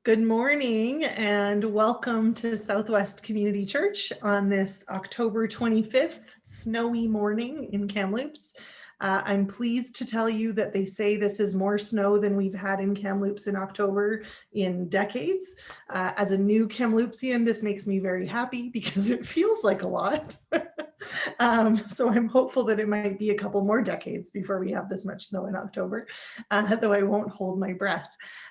Good morning and welcome to Southwest Community Church on this October 25th snowy morning in Kamloops. I'm pleased to tell you that they say this is more snow than we've had in Kamloops in October in decades. As a new Kamloopsian, this makes me very happy because it feels like a lot. So I'm hopeful that it might be a couple more decades before we have this much snow in October, though I won't hold my breath.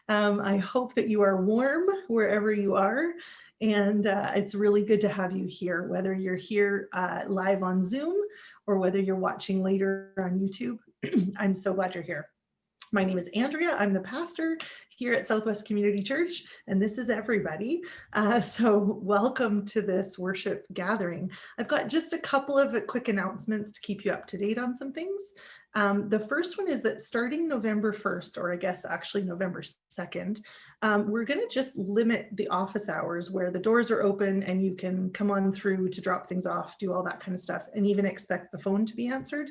I hope that you are warm wherever you are, and it's really good to have you here, whether you're here live on Zoom or whether you're watching later on YouTube. I'm so glad you're here. My name is Andrea. I'm the pastor here at Southwest Community Church, and this is everybody. So welcome to this worship gathering. I've got just a couple of quick announcements to keep you up to date on some things. The first one is that starting November 1st, or I guess actually November 2nd, we're going to just limit the office hours where the doors are open and you can come on through to drop things off, do all that kind of stuff, and even expect the phone to be answered.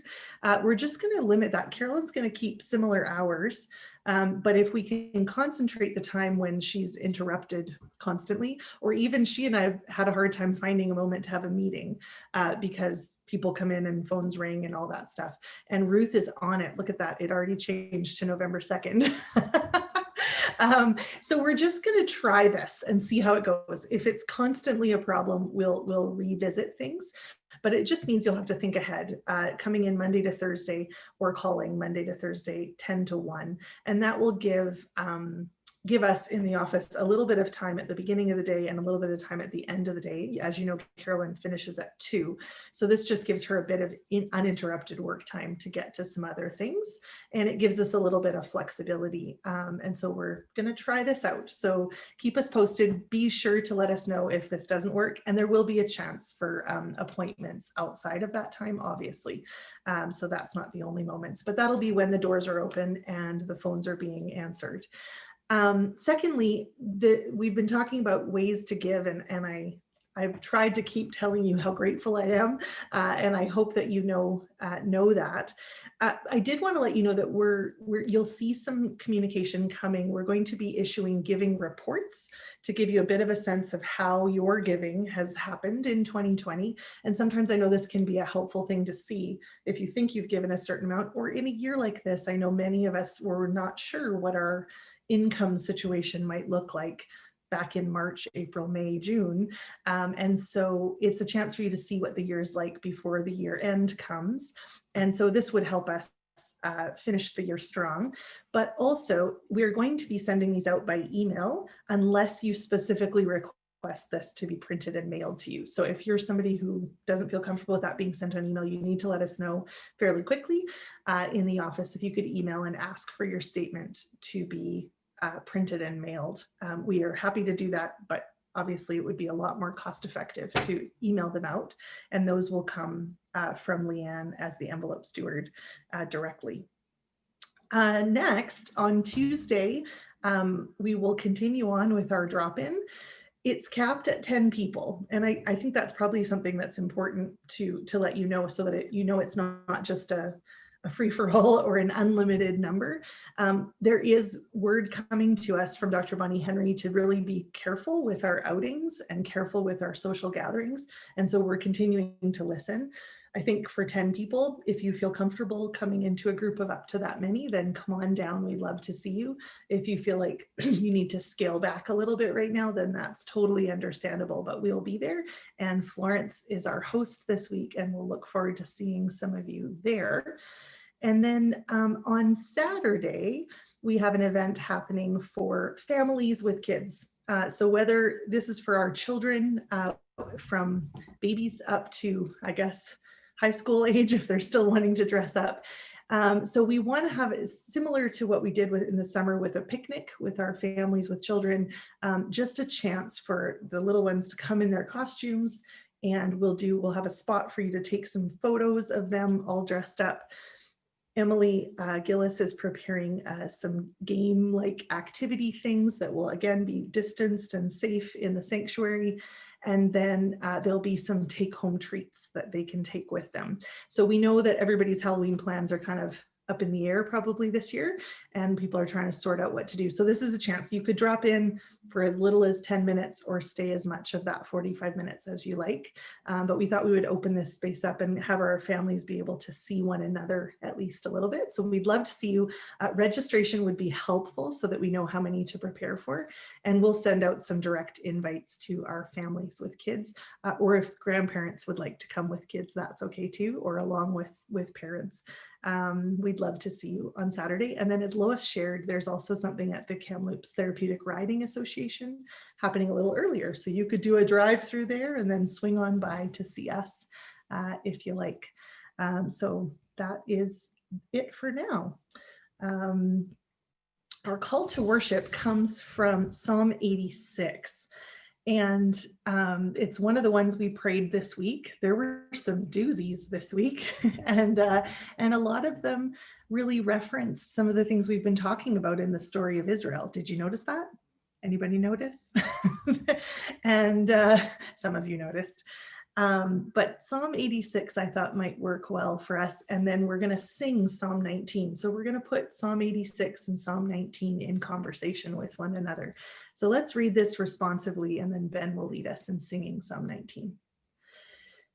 We're just going to limit that. Carolyn's going to keep similar hours, but if we can concentrate the time when she's interrupted constantly, or even she and I have had a hard time finding a moment to have a meeting because people come in and phones ring and all that stuff. And Ruth is on it. Look at that. It already changed to November 2nd. So we're just going to try this and see how it goes. If it's constantly a problem, we'll revisit things. But it just means you'll have to think ahead, coming in Monday to Thursday or calling Monday to Thursday 10 to 1. And that will give us in the office a little bit of time at the beginning of the day and a little bit of time at the end of the day. As you know, Carolyn finishes at 2. So this just gives her a bit of uninterrupted work time to get to some other things. And it gives us a little bit of flexibility. And so we're going to try this out. So keep us posted. Be sure to let us know if this doesn't work. And there will be a chance for appointments outside of that time, obviously. So that's not the only moments, but that'll be when the doors are open and the phones are being answered. Secondly, we've been talking about ways to give, and I've tried to keep telling you how grateful I am, and I hope that you know that. I did want to let you know that you'll see some communication coming. We're going to be issuing giving reports to give you a bit of a sense of how your giving has happened in 2020. And sometimes I know this can be a helpful thing to see if you think you've given a certain amount, or in a year like this. I know many of us were not sure what our income situation might look like back in March, April, May, June. And so it's a chance for you to see what the year is like before the year end comes. And so this would help us finish the year strong. But also, we're going to be sending these out by email unless you specifically request this to be printed and mailed to you. So if you're somebody who doesn't feel comfortable with that being sent on email, you need to let us know fairly quickly in the office. If you could email and ask for your statement to be printed and mailed. We are happy to do that, but obviously it would be a lot more cost effective to email them out, and those will come from Leanne as the envelope steward directly. Next, on Tuesday, we will continue on with our drop-in. It's capped at 10 people, and I think that's probably something that's important to let you know, so that it's not just a free-for-all or an unlimited number. There is word coming to us from Dr. Bonnie Henry to really be careful with our outings and careful with our social gatherings. And so we're continuing to listen. I think for 10 people, if you feel comfortable coming into a group of up to that many, then come on down. We'd love to see you. If you feel like you need to scale back a little bit right now, then that's totally understandable, but we'll be there. And Florence is our host this week, and we'll look forward to seeing some of you there. And then on Saturday, we have an event happening for families with kids. So whether this is for our children from babies up to, I guess, high school age, if they're still wanting to dress up. So we want to have it similar to what we did in the summer with a picnic with our families with children, just a chance for the little ones to come in their costumes, and we'll have a spot for you to take some photos of them all dressed up. Emily Gillis is preparing some game-like activity things that will again be distanced and safe in the sanctuary. And then there'll be some take-home treats that they can take with them. So we know that everybody's Halloween plans are kind of up in the air probably this year, and people are trying to sort out what to do. So this is a chance you could drop in for as little as 10 minutes or stay as much of that 45 minutes as you like. But we thought we would open this space up and have our families be able to see one another at least a little bit. So we'd love to see you. Registration would be helpful so that we know how many to prepare for. And we'll send out some direct invites to our families with kids, or if grandparents would like to come with kids, that's okay too, or along with parents. We'd love to see you on Saturday. And then as Lois shared, there's also something at the Kamloops Therapeutic Riding Association happening a little earlier. So you could do a drive through there and then swing on by to see us if you like. So that is it for now. Our call to worship comes from Psalm 86. And it's one of the ones we prayed this week. There were some doozies this week, and a lot of them really referenced some of the things we've been talking about in the story of Israel. Did you notice that? Anybody notice? And some of you noticed. But Psalm 86 I thought might work well for us, and then we're going to sing Psalm 19. So we're going to put Psalm 86 and Psalm 19 in conversation with one another. So let's read this responsively, and then Ben will lead us in singing Psalm 19.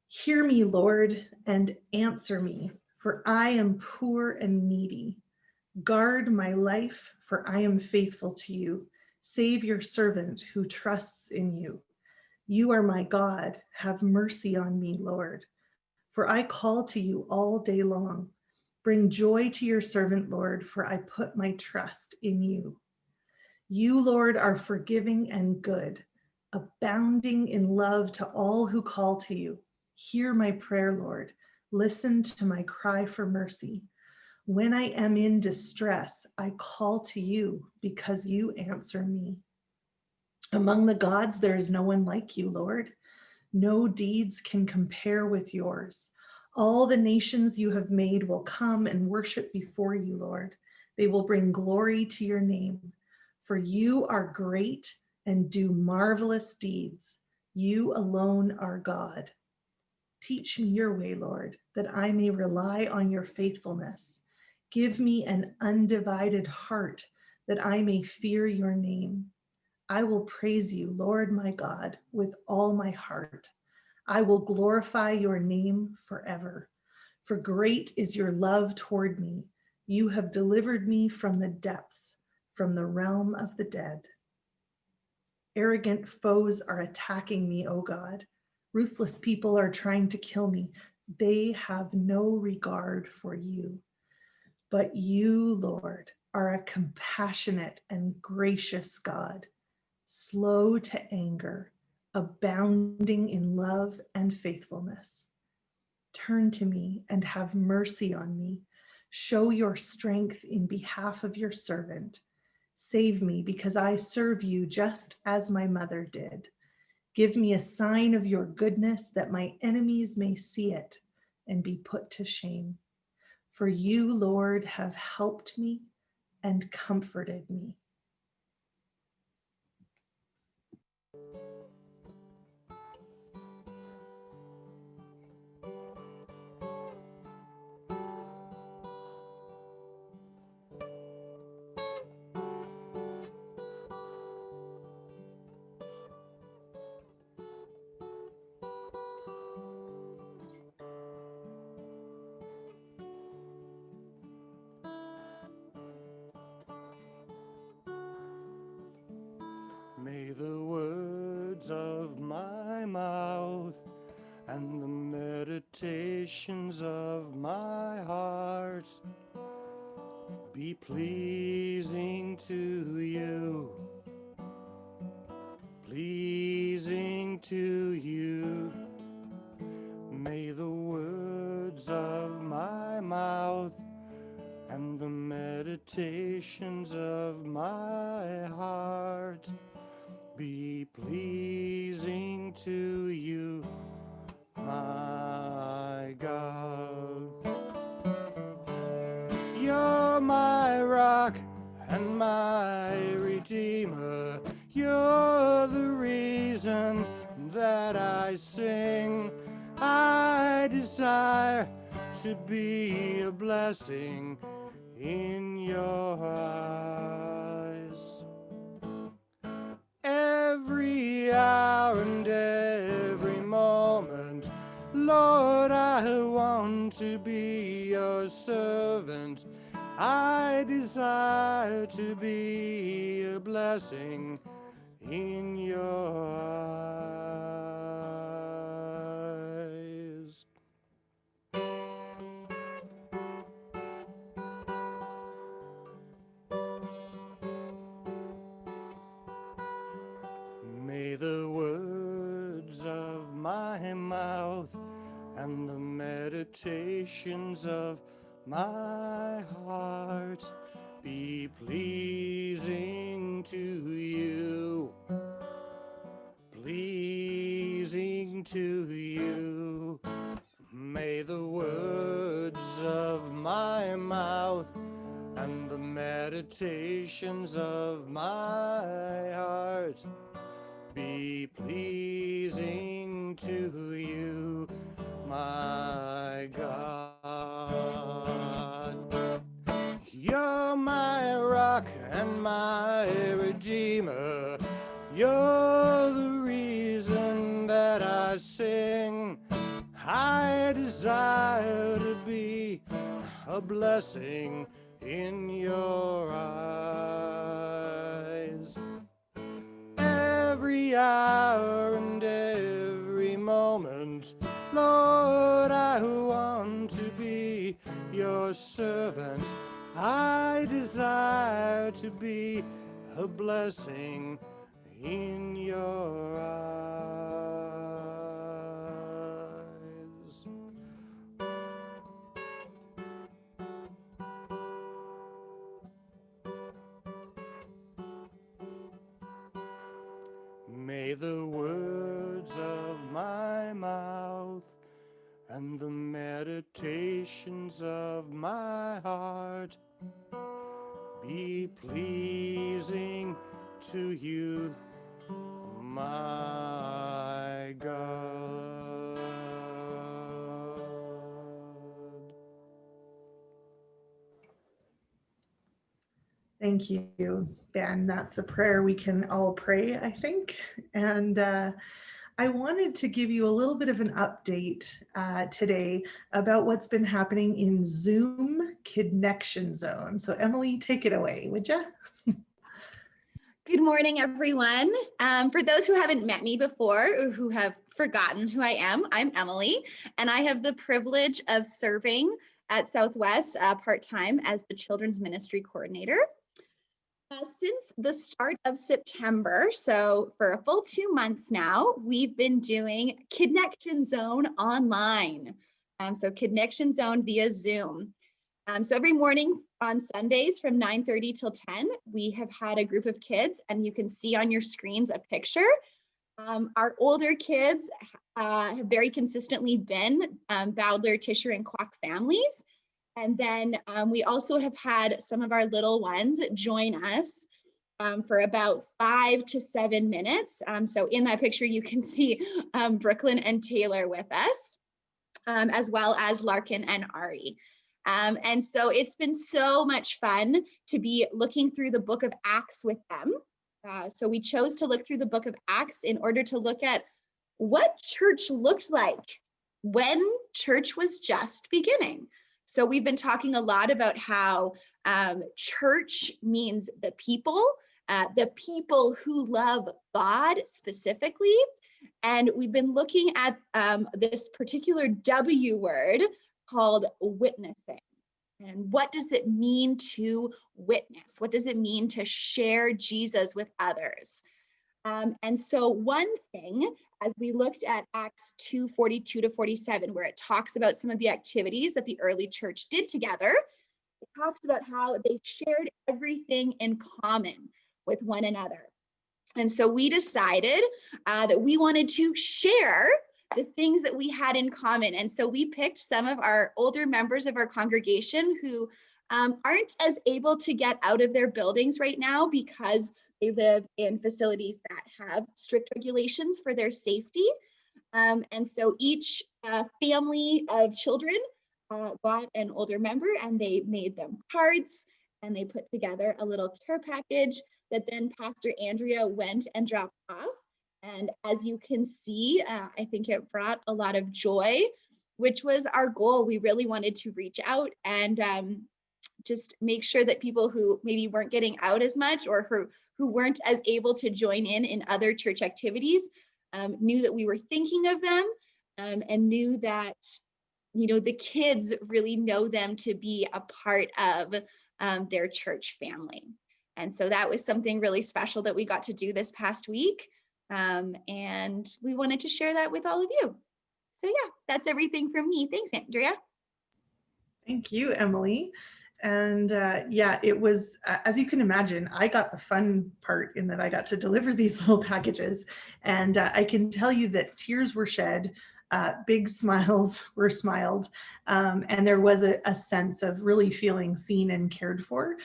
Hear me, Lord, and answer me, for I am poor and needy. Guard my life, for I am faithful to you. Save your servant who trusts in you. You are my God. Have mercy on me, Lord, for I call to you all day long. Bring joy to your servant, Lord, for I put my trust in you. You, Lord, are forgiving and good, abounding in love to all who call to you. Hear my prayer, Lord. Listen to my cry for mercy. When I am in distress, I call to you because you answer me. Among the gods, there is no one like you, Lord. No deeds can compare with yours. All the nations you have made will come and worship before you, Lord. They will bring glory to your name. For you are great and do marvelous deeds. You alone are God. Teach me your way, Lord, that I may rely on your faithfulness. Give me an undivided heart that I may fear your name. I will praise you, Lord my God, with all my heart. I will glorify your name forever. For great is your love toward me. You have delivered me from the depths, from the realm of the dead. Arrogant foes are attacking me, O God. Ruthless people are trying to kill me. They have no regard for you. But you, Lord, are a compassionate and gracious God, slow to anger, abounding in love and faithfulness. Turn to me and have mercy on me. Show your strength in behalf of your servant. Save me because I serve you just as my mother did. Give me a sign of your goodness that my enemies may see it and be put to shame. For you, Lord, have helped me and comforted me. May the words of my mouth and the meditations of my heart be pleasing to you, pleasing to you. May the words of my mouth and the meditations of my heart be pleasing to you, my God. You're my rock and my redeemer. You're the reason that I sing. I desire to be a blessing in your eyes. Every hour and every moment, Lord, I want to be your servant. I desire to be a blessing in your eyes. May the words of my mouth and the meditations of my heart be pleasing to you, pleasing to you. May the words of my mouth and the meditations of my heart be pleasing to you, my God. You're my rock and my redeemer. You're the reason that I sing. I desire to be a blessing in your eyes. Every hour and every moment, Lord, I want to be your servant. I desire to be a blessing in your eyes. May the words of my mouth and the meditations of my heart be pleasing to you, my God. Thank you, Ben. That's a prayer we can all pray, I think. And I wanted to give you a little bit of an update today about what's been happening in Zoom Connection Zone. So Emily, take it away, would you? Good morning, everyone. For those who haven't met me before or who have forgotten who I am, I'm Emily, and I have the privilege of serving at Southwest part-time as the Children's Ministry Coordinator. Since the start of September, so for a full 2 months now, we've been doing Connection Zone online. So Connection Zone via Zoom. So every morning on Sundays from 9:30 till 10, we have had a group of kids, and you can see on your screens a picture. Our older kids have very consistently been Bowdler, Tisher, and Quack families. And then we also have had some of our little ones join us for about 5 to 7 minutes. So in that picture, you can see Brooklyn and Taylor with us, as well as Larkin and Ari. And so it's been so much fun to be looking through the book of Acts with them. So we chose to look through the book of Acts in order to look at what church looked like when church was just beginning. So we've been talking a lot about how church means the people who love God specifically. And we've been looking at this particular W word called witnessing. And what does it mean to witness? What does it mean to share Jesus with others? And so one thing, as we looked at Acts 2:42 to 47, where it talks about some of the activities that the early church did together, it talks about how they shared everything in common with one another. And so we decided that we wanted to share the things that we had in common. And so we picked some of our older members of our congregation who aren't as able to get out of their buildings right now because they live in facilities that have strict regulations for their safety. And so each family of children got an older member and they made them cards and they put together a little care package that then Pastor Andrea went and dropped off. And as you can see, I think it brought a lot of joy, which was our goal. We really wanted to reach out and just make sure that people who maybe weren't getting out as much or who weren't as able to join in other church activities knew that we were thinking of them and knew that, you know, the kids really know them to be a part of their church family. And so that was something really special that we got to do this past week. And we wanted to share that with all of you. So yeah, that's everything from me. Thanks, Andrea. Thank you, Emily. And yeah, it was, as you can imagine, I got the fun part in that I got to deliver these little packages. And I can tell you that tears were shed, big smiles were smiled, and there was a sense of really feeling seen and cared for.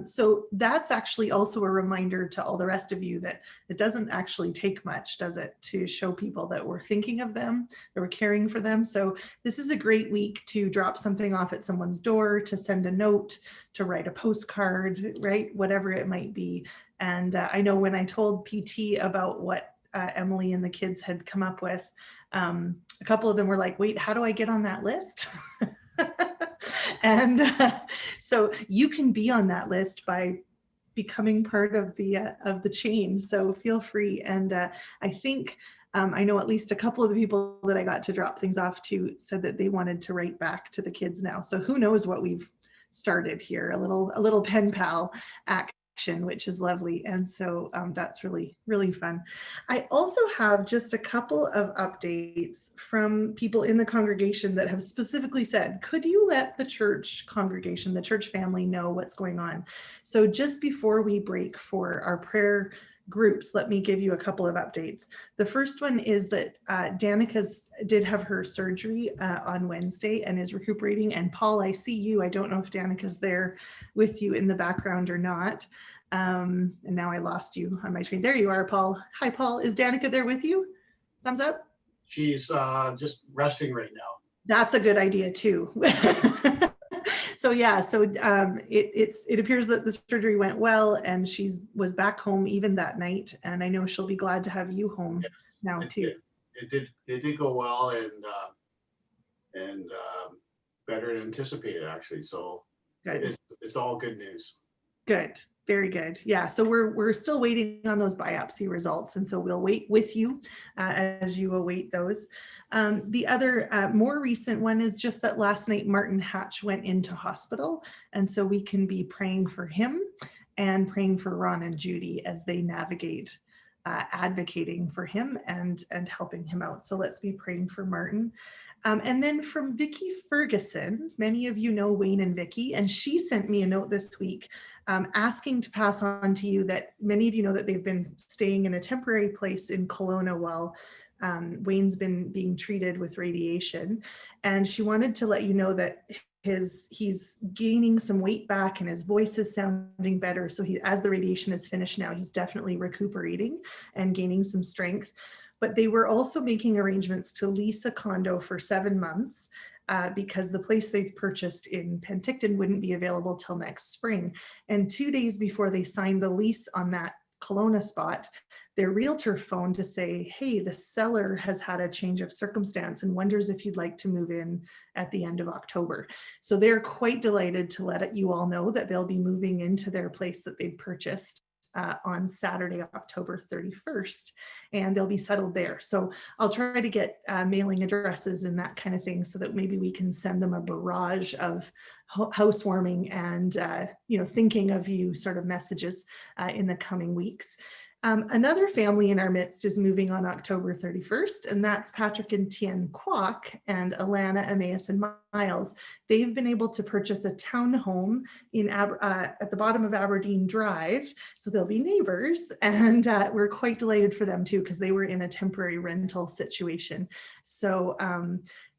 So that's actually also a reminder to all the rest of you that it doesn't actually take much, does it, to show people that we're thinking of them, that we're caring for them. So this is a great week to drop something off at someone's door, to send a note, to write a postcard, right? Whatever it might be. And I know when I told PT about what Emily and the kids had come up with, a couple of them were like, wait, how do I get on that list? And so you can be on that list by becoming part of the chain. So feel free. And I think I know at least a couple of the people that I got to drop things off to said that they wanted to write back to the kids now. So who knows what we've started here, a little pen pal action, which is lovely. And so that's really, really fun. I also have just a couple of updates from people in the congregation that have specifically said, could you let the church congregation, the church family know what's going on? So just before we break for our prayer groups, let me give you a couple of updates. The first one is that Danica did have her surgery on Wednesday and is recuperating. And Paul, I see you. I don't know if Danica's there with you in the background or not. And now I lost you on my screen. There you are, Paul. Hi, Paul. Is Danica there with you? Thumbs up. She's just resting right now. That's a good idea too. So yeah, so it appears that the surgery went well and was back home even that night. And I know she'll be glad to have you home now too. It did go well and better than anticipated actually. So Good. It's all good news. Good. Very good. Yeah. So we're still waiting on those biopsy results. And so we'll wait with you as you await those. The other more recent one is just that last night, Martin Hatch went into hospital. And so we can be praying for him and praying for Ron and Judy as they navigate advocating for him and helping him out. So let's be praying for Martin. And then from Vicki Ferguson, many of you know Wayne and Vicki, and she sent me a note this week asking to pass on to you that many of you know that they've been staying in a temporary place in Kelowna while Wayne's been being treated with radiation. And she wanted to let you know that he's gaining some weight back and his voice is sounding better. So as the radiation is finished now, he's definitely recuperating and gaining some strength. But they were also making arrangements to lease a condo for 7 months because the place they've purchased in Penticton wouldn't be available till next spring. And 2 days before they signed the lease on that Kelowna spot, their realtor phoned to say, hey, the seller has had a change of circumstance and wonders if you'd like to move in at the end of October. So they're quite delighted to let you all know that they'll be moving into their place that they've purchased on Saturday, October 31st, and they'll be settled there. So I'll try to get mailing addresses and that kind of thing so that maybe we can send them a barrage of housewarming and thinking of you sort of messages in the coming weeks. Another family in our midst is moving on October 31st, and that's Patrick and Tien Kwok and Alana, Emmaus, and Miles. They've been able to purchase a townhome at the bottom of Aberdeen Drive, so they'll be neighbors, and we're quite delighted for them too, because they were in a temporary rental situation. So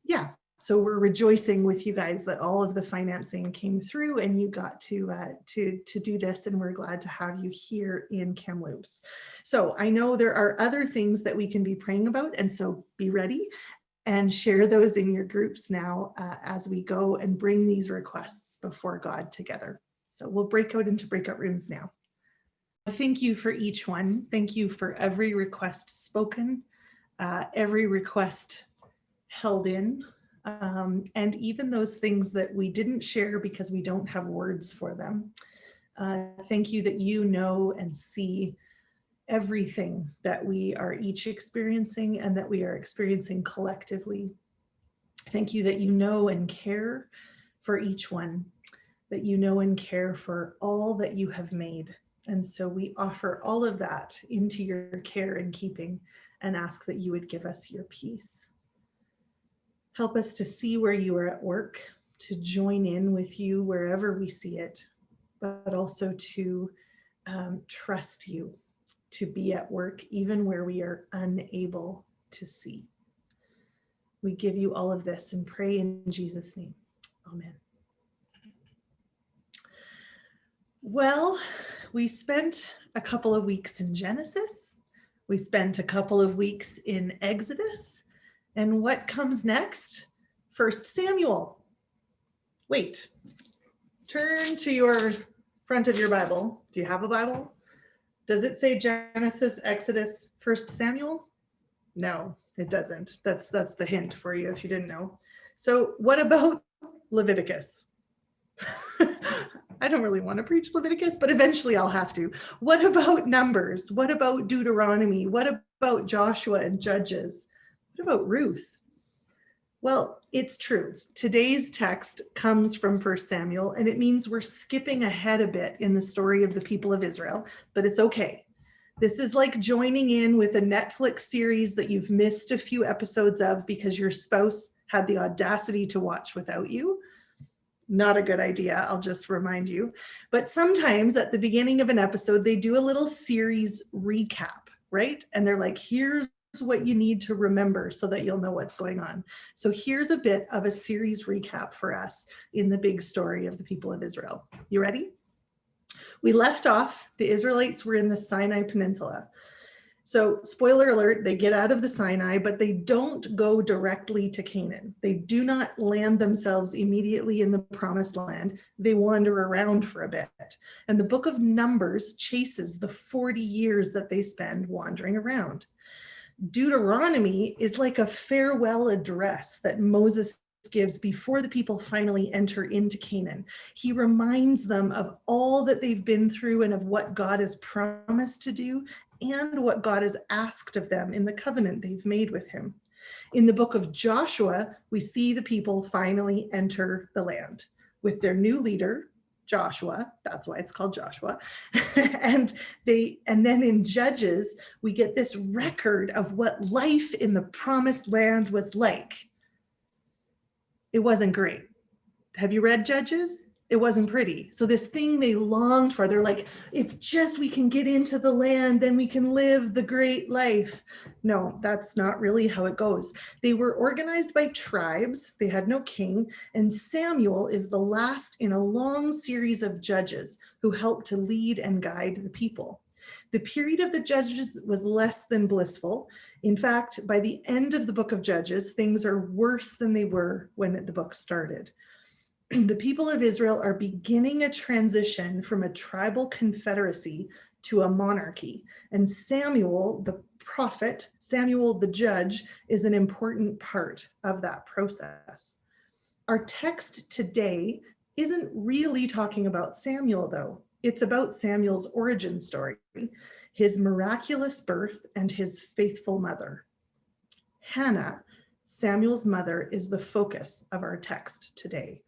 yeah. So we're rejoicing with you guys that all of the financing came through and you got to do this, and we're glad to have you here in Kamloops. So I know there are other things that we can be praying about, and so be ready. and share those in your groups now as we go and bring these requests before God together. So we'll break out into breakout rooms now. Thank you for each one. Thank you for every request spoken, every request held in, and even those things that we didn't share because we don't have words for them. Thank you that you know and see everything that we are each experiencing and that we are experiencing collectively. Thank you that you know and care for each one, that you know and care for all that you have made. And so we offer all of that into your care and keeping and ask that you would give us your peace. Help us to see where you are at work, to join in with you wherever we see it, but also to trust you, to be at work even where we are unable to see. We give you all of this and pray in Jesus' name. Amen. Well, we spent a couple of weeks in Genesis. We spent a couple of weeks in Exodus. And what comes next? 1 Samuel. Wait, turn to your front of your Bible. Do you have a Bible? Does it say Genesis, Exodus, 1 Samuel? No, it doesn't. That's the hint for you if you didn't know. So what about Leviticus? I don't really want to preach Leviticus, but eventually I'll have to. What about Numbers? What about Deuteronomy? What about Joshua and Judges? What about Ruth? Well, it's true. Today's text comes from 1 Samuel, and it means we're skipping ahead a bit in the story of the people of Israel, but it's okay. This is like joining in with a Netflix series that you've missed a few episodes of because your spouse had the audacity to watch without you. Not a good idea, I'll just remind you. But sometimes at the beginning of an episode, they do a little series recap, right? And they're like, here's what you need to remember so that you'll know what's going on. So here's a bit of a series recap for us in the big story of the people of Israel. You ready? We left off, the Israelites were in the Sinai Peninsula. So spoiler alert, they get out of the Sinai, but they don't go directly to Canaan. They do not land themselves immediately in the promised land. They wander around for a bit. And the book of Numbers chases the 40 years that they spend wandering around. Deuteronomy is like a farewell address that Moses gives before the people finally enter into Canaan. He reminds them of all that they've been through and of what God has promised to do and what God has asked of them in the covenant they've made with him. In the book of Joshua, we see the people finally enter the land with their new leader, Joshua. That's why it's called Joshua. and then in Judges, we get this record of what life in the promised land was like. It wasn't great. Have you read Judges? It wasn't pretty. So this thing they longed for, they're like, if just we can get into the land, then we can live the great life. No, that's not really how it goes. They were organized by tribes. They had no king. And Samuel is the last in a long series of judges who helped to lead and guide the people. The period of the Judges was less than blissful. In fact, by the end of the book of Judges, things are worse than they were when the book started. The people of Israel are beginning a transition from a tribal confederacy to a monarchy. And Samuel, the prophet, Samuel, the judge, is an important part of that process. Our text today isn't really talking about Samuel, though. It's about Samuel's origin story, his miraculous birth and his faithful mother. Hannah, Samuel's mother, is the focus of our text today.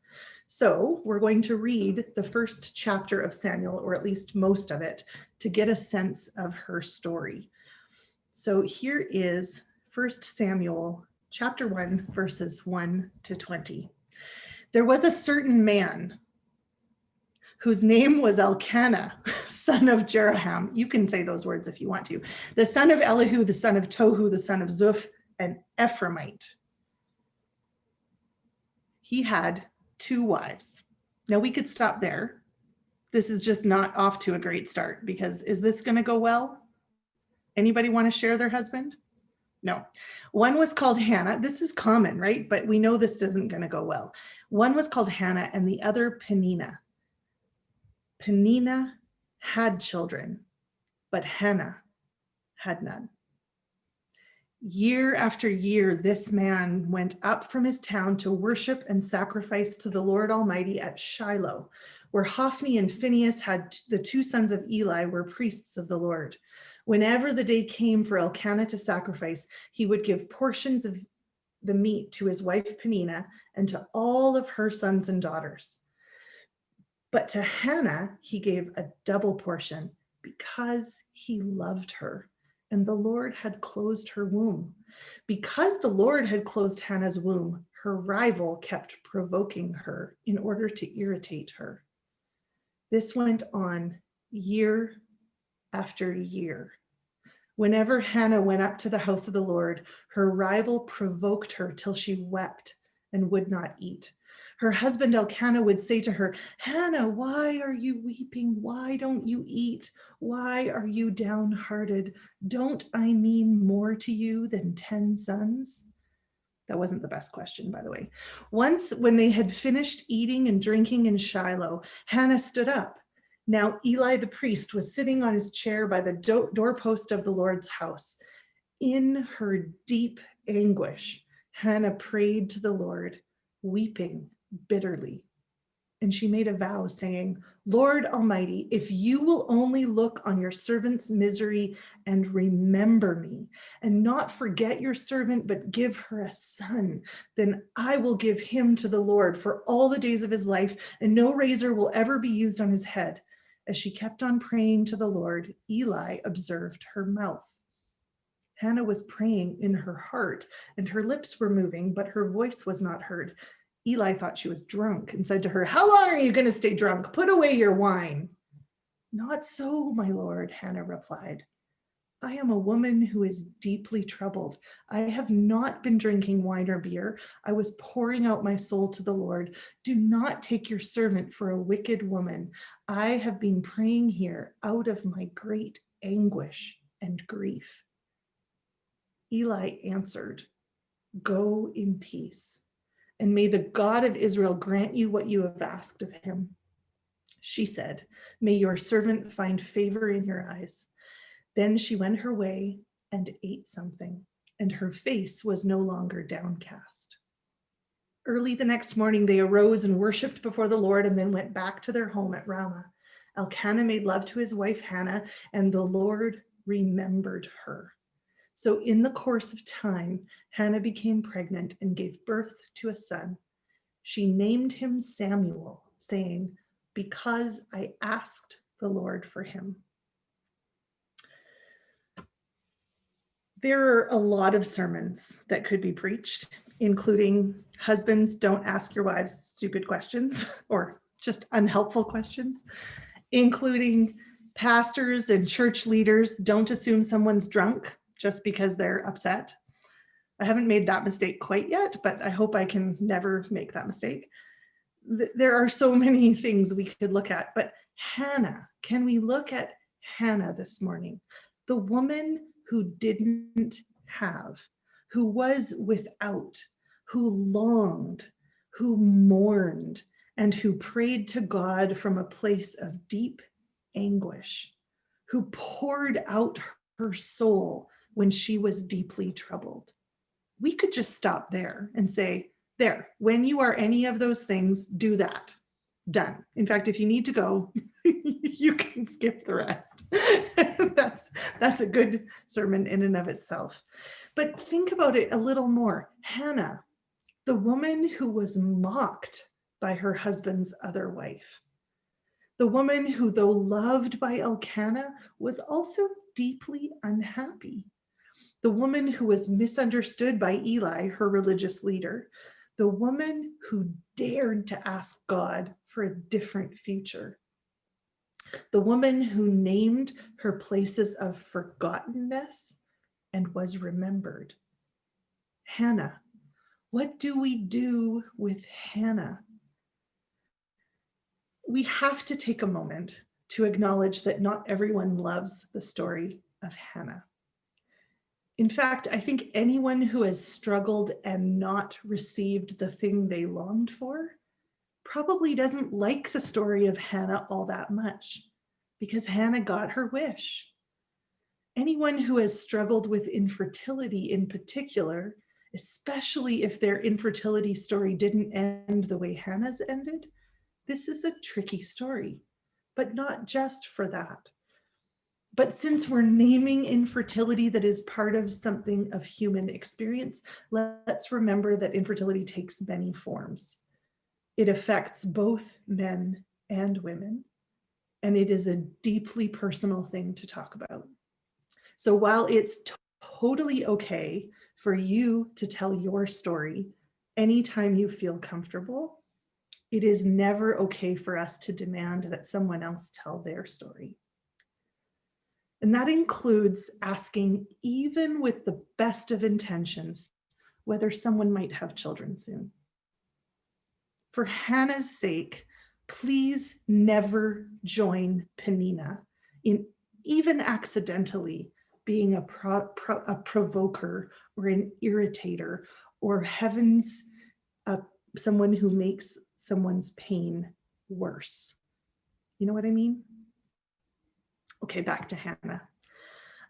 So we're going to read the first chapter of Samuel, or at least most of it, to get a sense of her story. So here is 1 Samuel chapter 1, verses 1 to 20. There was a certain man whose name was Elkanah, son of Jeroham. You can say those words if you want to. The son of Elihu, the son of Tohu, the son of Zuph, an Ephraimite. He had 2 wives. Now we could stop there. This is just not off to a great start, because is this going to go well? Anybody want to share their husband? No. One was called Hannah. This is common, right? But we know this isn't going to go well. One was called Hannah and the other Penina. Penina had children, but Hannah had none. Year after year, this man went up from his town to worship and sacrifice to the Lord Almighty at Shiloh, where Hophni and Phinehas had the two sons of Eli were priests of the Lord. Whenever the day came for Elkanah to sacrifice, he would give portions of the meat to his wife Penina and to all of her sons and daughters. But to Hannah, he gave a double portion because he loved her, and the Lord had closed her womb. Because the Lord had closed Hannah's womb, her rival kept provoking her in order to irritate her. This went on year after year. Whenever Hannah went up to the house of the Lord, her rival provoked her till she wept and would not eat. Her husband Elkanah would say to her, Hannah, why are you weeping? Why don't you eat? Why are you downhearted? Don't I mean more to you than 10 sons? That wasn't the best question, by the way. Once, when they had finished eating and drinking in Shiloh, Hannah stood up. Now Eli the priest was sitting on his chair by the doorpost of the Lord's house. In her deep anguish, Hannah prayed to the Lord, weeping bitterly. And she made a vow saying, Lord Almighty, if you will only look on your servant's misery and remember me, and not forget your servant, but give her a son, then I will give him to the Lord for all the days of his life, and no razor will ever be used on his head. As she kept on praying to the Lord, Eli observed her mouth. Hannah was praying in her heart, and her lips were moving, but her voice was not heard. Eli thought she was drunk and said to her, How long are you going to stay drunk? Put away your wine. Not so, my lord, Hannah replied. I am a woman who is deeply troubled. I have not been drinking wine or beer. I was pouring out my soul to the Lord. Do not take your servant for a wicked woman. I have been praying here out of my great anguish and grief. Eli answered, Go in peace, and may the God of Israel grant you what you have asked of him. She said, May your servant find favor in your eyes. Then she went her way and ate something, and her face was no longer downcast. Early the next morning, they arose and worshiped before the Lord and then went back to their home at Ramah. Elkanah made love to his wife Hannah, and the Lord remembered her. So in the course of time, Hannah became pregnant and gave birth to a son. She named him Samuel, saying, Because I asked the Lord for him. There are a lot of sermons that could be preached, including husbands, don't ask your wives stupid questions or just unhelpful questions, including pastors and church leaders, don't assume someone's drunk just because they're upset. I haven't made that mistake quite yet, but I hope I can never make that mistake. There are so many things we could look at, but Hannah, can we look at Hannah this morning? The woman who didn't have, who was without, who longed, who mourned, and who prayed to God from a place of deep anguish, who poured out her soul when she was deeply troubled. We could just stop there and say, there, when you are any of those things, do that. Done. In fact, if you need to go, you can skip the rest. That's a good sermon in and of itself. But think about it a little more. Hannah, the woman who was mocked by her husband's other wife. The woman who, though loved by Elkanah, was also deeply unhappy. The woman who was misunderstood by Eli, her religious leader. The woman who dared to ask God for a different future. The woman who named her places of forgottenness and was remembered. Hannah. What do we do with Hannah? We have to take a moment to acknowledge that not everyone loves the story of Hannah. In fact, I think anyone who has struggled and not received the thing they longed for probably doesn't like the story of Hannah all that much, because Hannah got her wish. Anyone who has struggled with infertility in particular, especially if their infertility story didn't end the way Hannah's ended, this is a tricky story, but not just for that. But since we're naming infertility that is part of something of human experience, let's remember that infertility takes many forms. It affects both men and women, and it is a deeply personal thing to talk about. So while it's totally okay for you to tell your story anytime you feel comfortable, it is never okay for us to demand that someone else tell their story. And that includes asking, even with the best of intentions, whether someone might have children soon. For Hannah's sake, please never join Penina in even accidentally being a provoker or an irritator, or heavens, someone who makes someone's pain worse. You know what I mean? Okay, back to Hannah.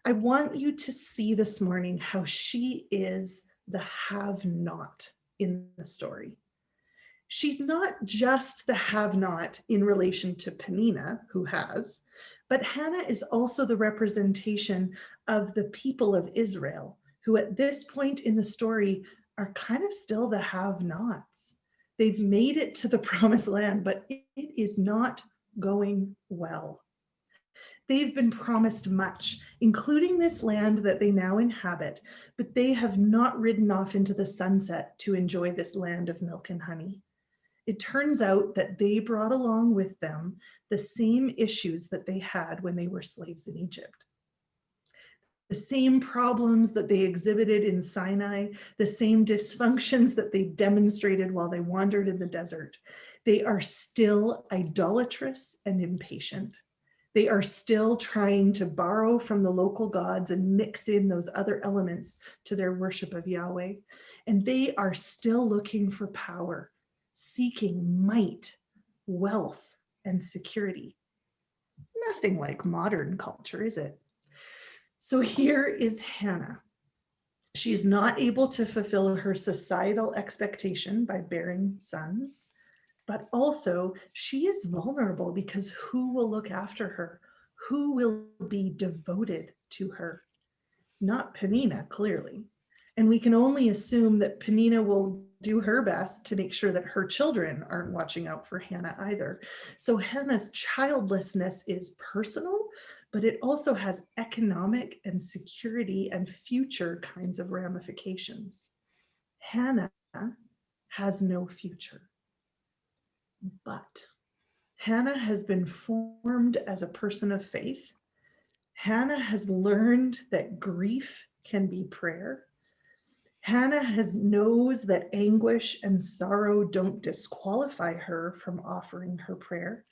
I want you to see this morning how she is the have-not in the story. She's not just the have-not in relation to Penina, who has, but Hannah is also the representation of the people of Israel, who at this point in the story are kind of still the have-nots. They've made it to the promised land, but it is not going well. They've been promised much, including this land that they now inhabit, but they have not ridden off into the sunset to enjoy this land of milk and honey. It turns out that they brought along with them the same issues that they had when they were slaves in Egypt. The same problems that they exhibited in Sinai, the same dysfunctions that they demonstrated while they wandered in the desert. They are still idolatrous and impatient. They are still trying to borrow from the local gods and mix in those other elements to their worship of Yahweh. And they are still looking for power, seeking might, wealth, and security. Nothing like modern culture, is it? So here is Hannah. She's not able to fulfill her societal expectation by bearing sons, but also she is vulnerable because who will look after her? Who will be devoted to her? Not Penina, clearly. And we can only assume that Penina will do her best to make sure that her children aren't watching out for Hannah either. So Hannah's childlessness is personal, but it also has economic and security and future kinds of ramifications. Hannah has no future. But Hannah has been formed as a person of faith. Hannah has learned that grief can be prayer. Hannah knows that anguish and sorrow don't disqualify her from offering her prayer.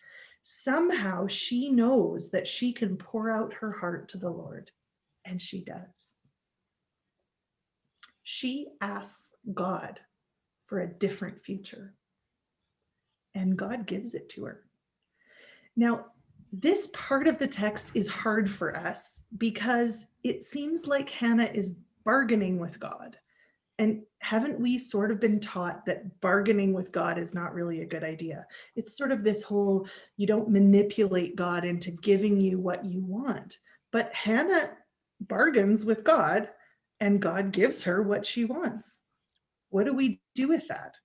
Somehow she knows that she can pour out her heart to the Lord, and she does. She asks God for a different future, and God gives it to her. Now, this part of the text is hard for us because it seems like Hannah is bargaining with God. And haven't we sort of been taught that bargaining with God is not really a good idea? It's sort of this whole, you don't manipulate God into giving you what you want. But Hannah bargains with God, and God gives her what she wants. What do we do with that?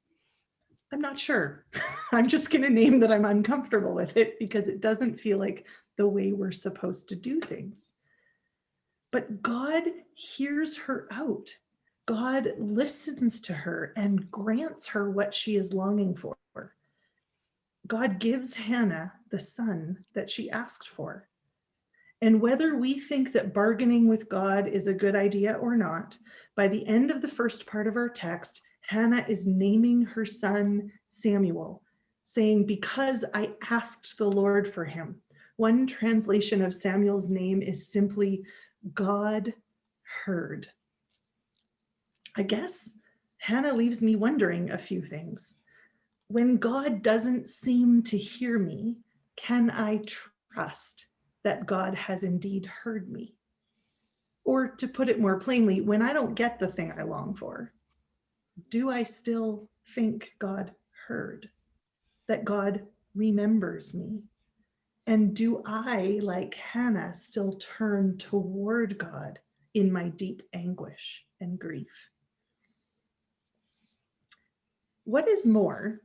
I'm not sure. I'm just going to name that I'm uncomfortable with it because it doesn't feel like the way we're supposed to do things. But God hears her out. God listens to her and grants her what she is longing for. God gives Hannah the son that she asked for. And whether we think that bargaining with God is a good idea or not, by the end of the first part of our text, Hannah is naming her son Samuel, saying, because I asked the Lord for him. One translation of Samuel's name is simply, God heard. I guess Hannah leaves me wondering a few things. When God doesn't seem to hear me, can I trust that God has indeed heard me? Or to put it more plainly, when I don't get the thing I long for, do I still think God heard? That God remembers me? And do I, like Hannah, still turn toward God in my deep anguish and grief? What is more,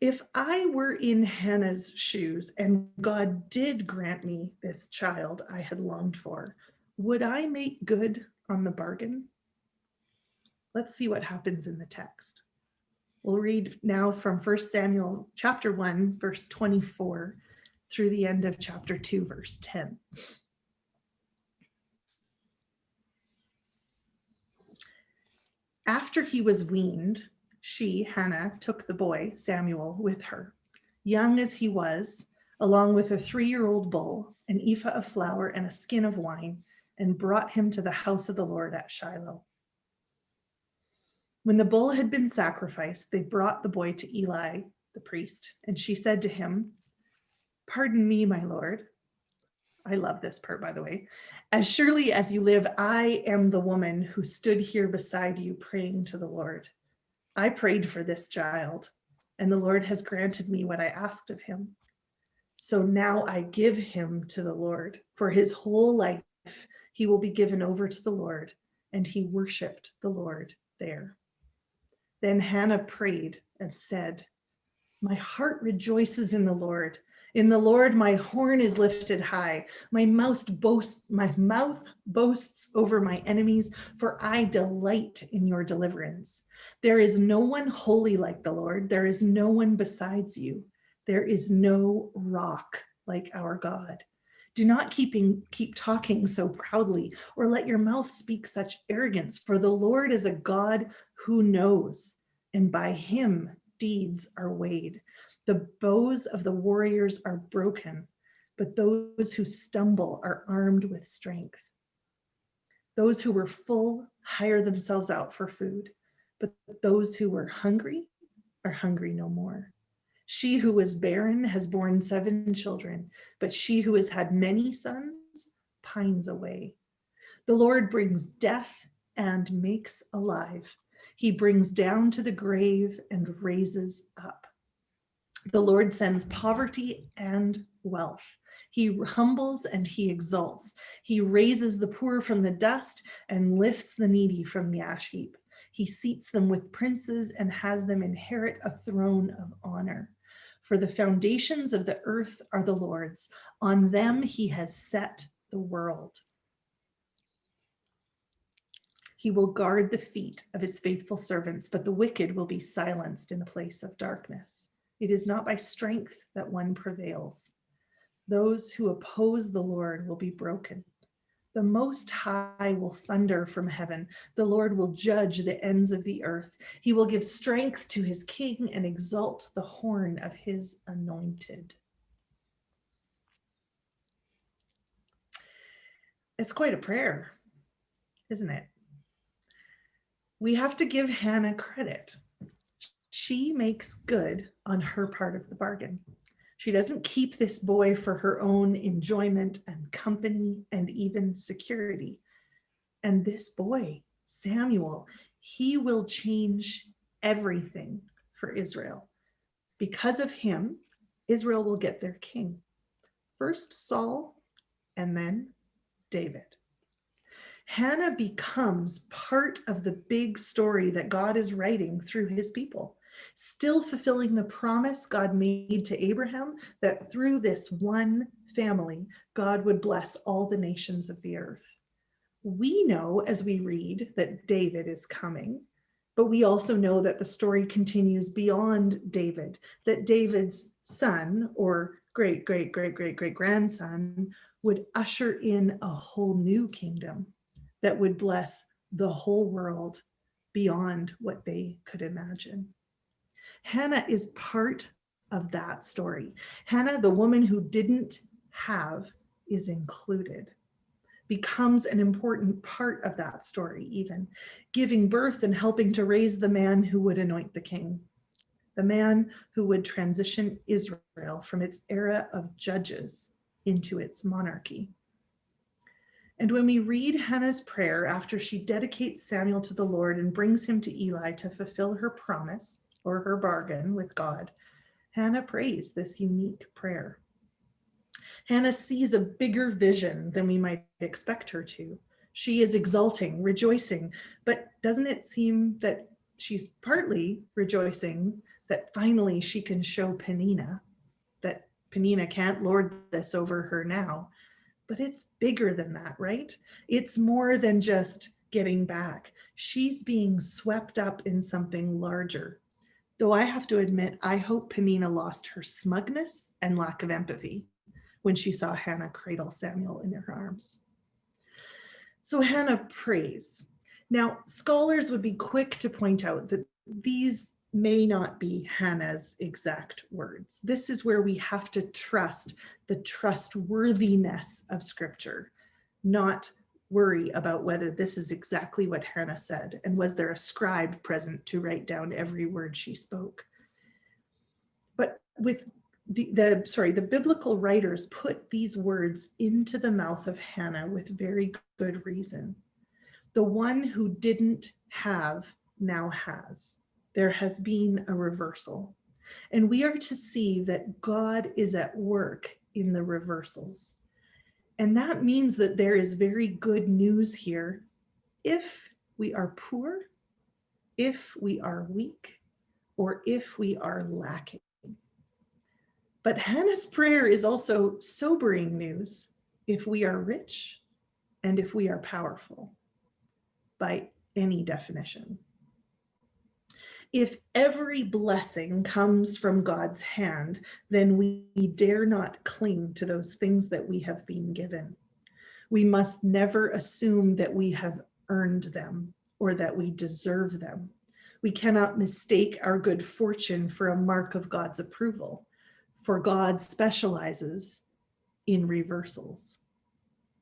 if I were in Hannah's shoes and God did grant me this child I had longed for, would I make good on the bargain? Let's see what happens in the text. We'll read now from 1 Samuel chapter 1, verse 24 through the end of chapter 2, verse 10. After he was weaned, she, Hannah, took the boy, Samuel, with her, young as he was, along with a 3-year-old bull, an ephah of flour, and a skin of wine, and brought him to the house of the Lord at Shiloh. When the bull had been sacrificed, they brought the boy to Eli, the priest, and she said to him, "Pardon me, my lord." I love this part, by the way. "As surely as you live, I am the woman who stood here beside you praying to the Lord. I prayed for this child, and the Lord has granted me what I asked of him. So now I give him to the Lord. For his whole life, he will be given over to the Lord." And he worshiped the Lord there. Then Hannah prayed and said, "My heart rejoices in the Lord. In the Lord, my horn is lifted high. My mouth boasts over my enemies, for I delight in your deliverance. There is no one holy like the Lord. There is no one besides you. There is no rock like our God. Do not keep talking so proudly, or let your mouth speak such arrogance, for the Lord is a God who knows, and by him deeds are weighed. The bows of the warriors are broken, but those who stumble are armed with strength. Those who were full hire themselves out for food, but those who were hungry are hungry no more. She who was barren has borne 7 children, but she who has had many sons pines away. The Lord brings death and makes alive. He brings down to the grave and raises up. The Lord sends poverty and wealth. He humbles and he exalts. He raises the poor from the dust and lifts the needy from the ash heap. He seats them with princes and has them inherit a throne of honor. For the foundations of the earth are the Lord's. On them he has set the world. He will guard the feet of his faithful servants, but the wicked will be silenced in the place of darkness. It is not by strength that one prevails. Those who oppose the Lord will be broken. The Most High will thunder from heaven. The Lord will judge the ends of the earth. He will give strength to his king and exalt the horn of his anointed. It's quite a prayer, isn't it? We have to give Hannah credit. She makes good on her part of the bargain. She doesn't keep this boy for her own enjoyment and company and even security. And this boy, Samuel, he will change everything for Israel. Because of him, Israel will get their king. First Saul, and then David. Hannah becomes part of the big story that God is writing through his people, still fulfilling the promise God made to Abraham that through this one family, God would bless all the nations of the earth. We know as we read that David is coming, but we also know that the story continues beyond David, that David's son or great-great-great-great-great-grandson would usher in a whole new kingdom that would bless the whole world beyond what they could imagine. Hannah is part of that story. Hannah, the woman who didn't have, is included. becomes an important part of that story, even giving birth and helping to raise the man who would anoint the king, the man who would transition Israel from its era of judges into its monarchy. And when we read Hannah's prayer after she dedicates Samuel to the Lord and brings him to Eli to fulfill her promise or her bargain with God, Hannah prays this unique prayer. Hannah sees a bigger vision than we might expect her to. She is exulting, rejoicing, but doesn't it seem that she's partly rejoicing that finally she can show Peninnah, that Peninnah can't lord this over her now? But it's bigger than that, right? It's more than just getting back. She's being swept up in something larger. Though I have to admit, I hope Peninnah lost her smugness and lack of empathy when she saw Hannah cradle Samuel in her arms. So Hannah prays. Now, scholars would be quick to point out that these may not be Hannah's exact words. This is where we have to trust the trustworthiness of Scripture, not worry about whether this is exactly what Hannah said and was there a scribe present to write down every word she spoke. But with the biblical writers put these words into the mouth of Hannah with very good reason. The one who didn't have now has. There has been a reversal. And we are to see that God is at work in the reversals. And that means that there is very good news here if we are poor, if we are weak, or if we are lacking. But Hannah's prayer is also sobering news if we are rich and if we are powerful, by any definition. If every blessing comes from God's hand, then we dare not cling to those things that we have been given. We must never assume that we have earned them or that we deserve them. We cannot mistake our good fortune for a mark of God's approval, for God specializes in reversals,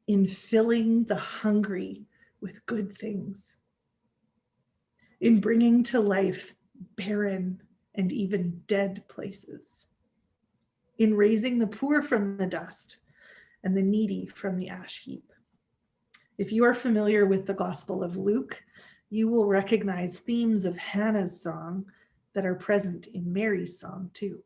in filling the hungry with good things, in bringing to life barren and even dead places, in raising the poor from the dust and the needy from the ash heap. If you are familiar with the Gospel of Luke, you will recognize themes of Hannah's song that are present in Mary's song too.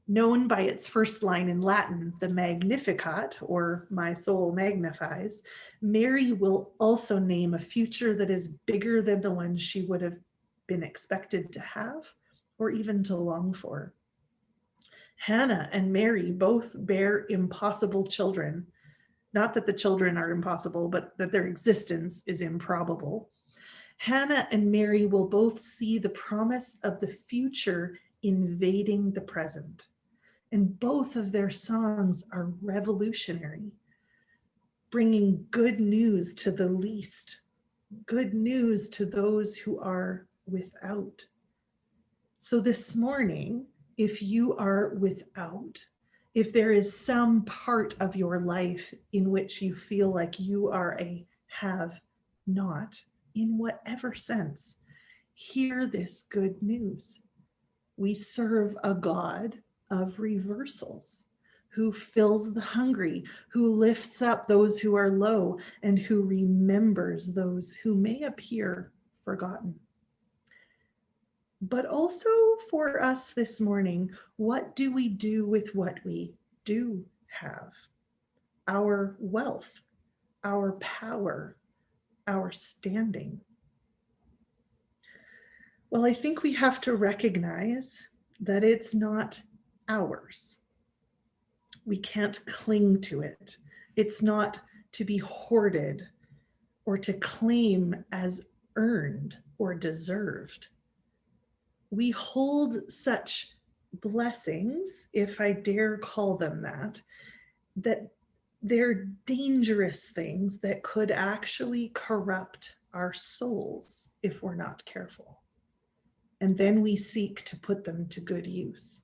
Known by its first line in Latin, the Magnificat, or my soul magnifies, Mary will also name a future that is bigger than the one she would have been expected to have or even to long for. Hannah and Mary both bear impossible children. Not that the children are impossible, but that their existence is improbable. Hannah and Mary will both see the promise of the future invading the present. And both of their songs are revolutionary, bringing good news to the least, good news to those who are without. So this morning, if you are without, if there is some part of your life in which you feel like you are a have not, in whatever sense, hear this good news. We serve a God of reversals, who fills the hungry, who lifts up those who are low, and who remembers those who may appear forgotten. But also for us this morning, what do we do with what we do have? Our wealth, our power, our standing. Well, I think we have to recognize that it's not ours. We can't cling to it. It's not to be hoarded or to claim as earned or deserved. We hold such blessings, if I dare call them that they're dangerous things that could actually corrupt our souls if we're not careful. And then we seek to put them to good use.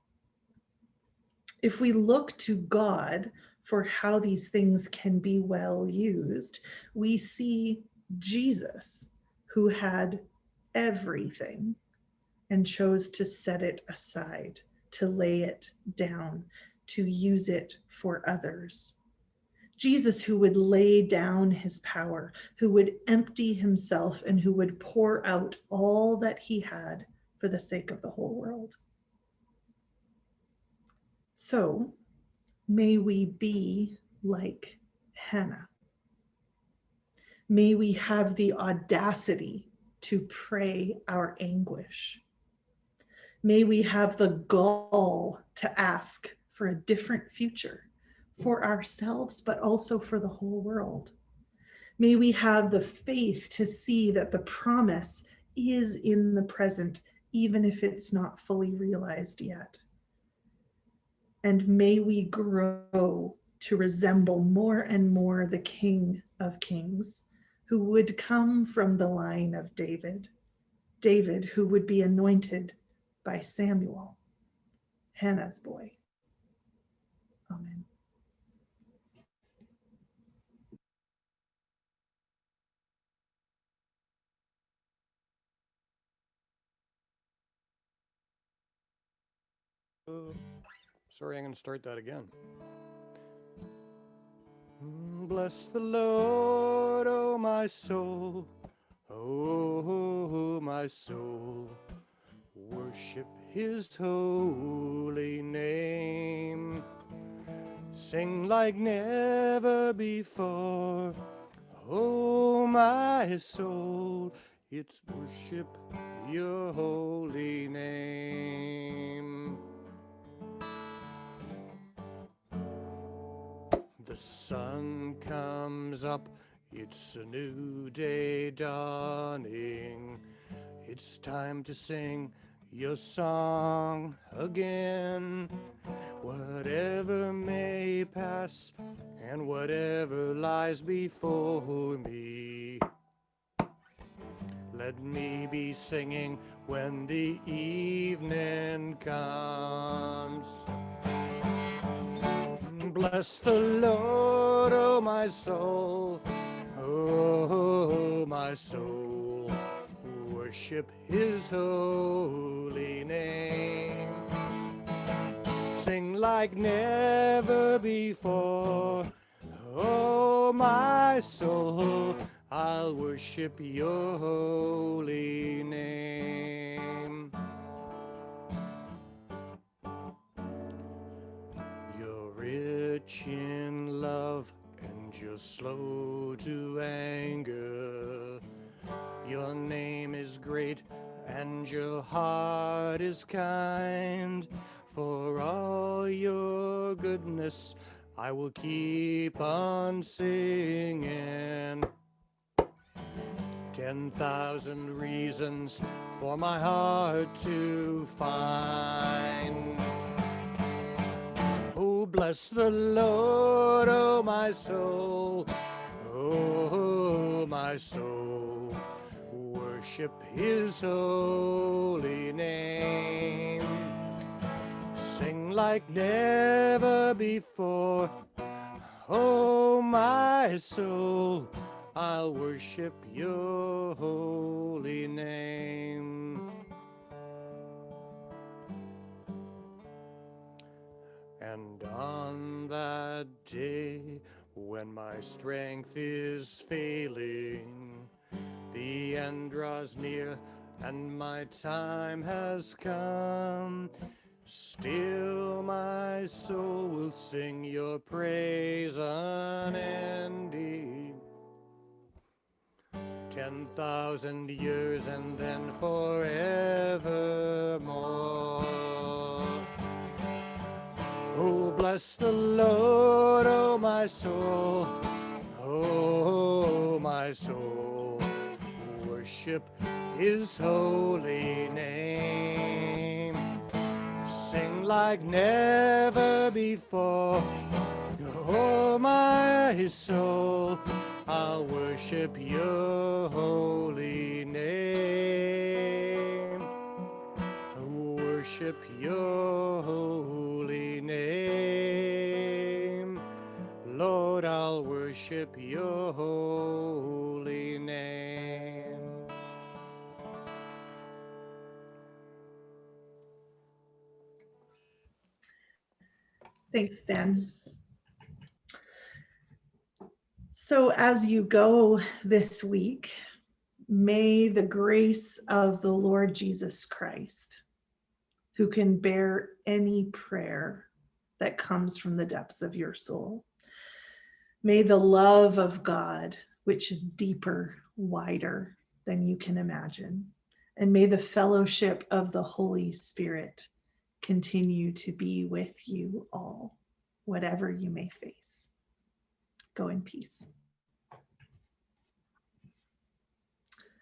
If we look to God for how these things can be well used, we see Jesus, who had everything and chose to set it aside, to lay it down, to use it for others. Jesus, who would lay down his power, who would empty himself, and who would pour out all that he had for the sake of the whole world. So may we be like Hannah. May we have the audacity to pray our anguish. May we have the gall to ask for a different future for ourselves, but also for the whole world. May we have the faith to see that the promise is in the present, even if it's not fully realized yet. And may we grow to resemble more and more the King of Kings, who would come from the line of David, David who would be anointed by Samuel, Hannah's boy. Amen. Sorry, I'm going to start that again. Bless the Lord, oh my soul, oh my soul. Worship his holy name. Sing like never before, oh my soul. It's worship your holy name. The sun comes up, it's a new day dawning. It's time to sing your song again. Whatever may pass and whatever lies before me, let me be singing when the evening comes. Bless the Lord, oh my soul, oh my soul. Worship his holy name. Sing like never before, oh my soul. I'll worship your holy name. You're rich in love and you're slow to anger. Your name is great and your heart is kind. For all your goodness, I will keep on singing. 10,000 reasons for my heart to find. Oh, bless the Lord, oh my soul, oh my soul. Worship his holy name. Sing like never before, oh my soul. I'll worship your holy name. And on that day when my strength is failing, the end draws near and my time has come, still my soul will sing your praise unending. 10,000 years and then forevermore. Oh, bless the Lord, oh my soul, oh my soul. Worship his holy name. Sing like never before, oh my soul. I'll worship your holy name. Worship your holy name. worship your holy name. Thanks, Ben. So as you go this week, may the grace of the Lord Jesus Christ, who can bear any prayer that comes from the depths of your soul, may the love of God, which is deeper, wider than you can imagine, and may the fellowship of the Holy Spirit continue to be with you all, whatever you may face. Go in peace.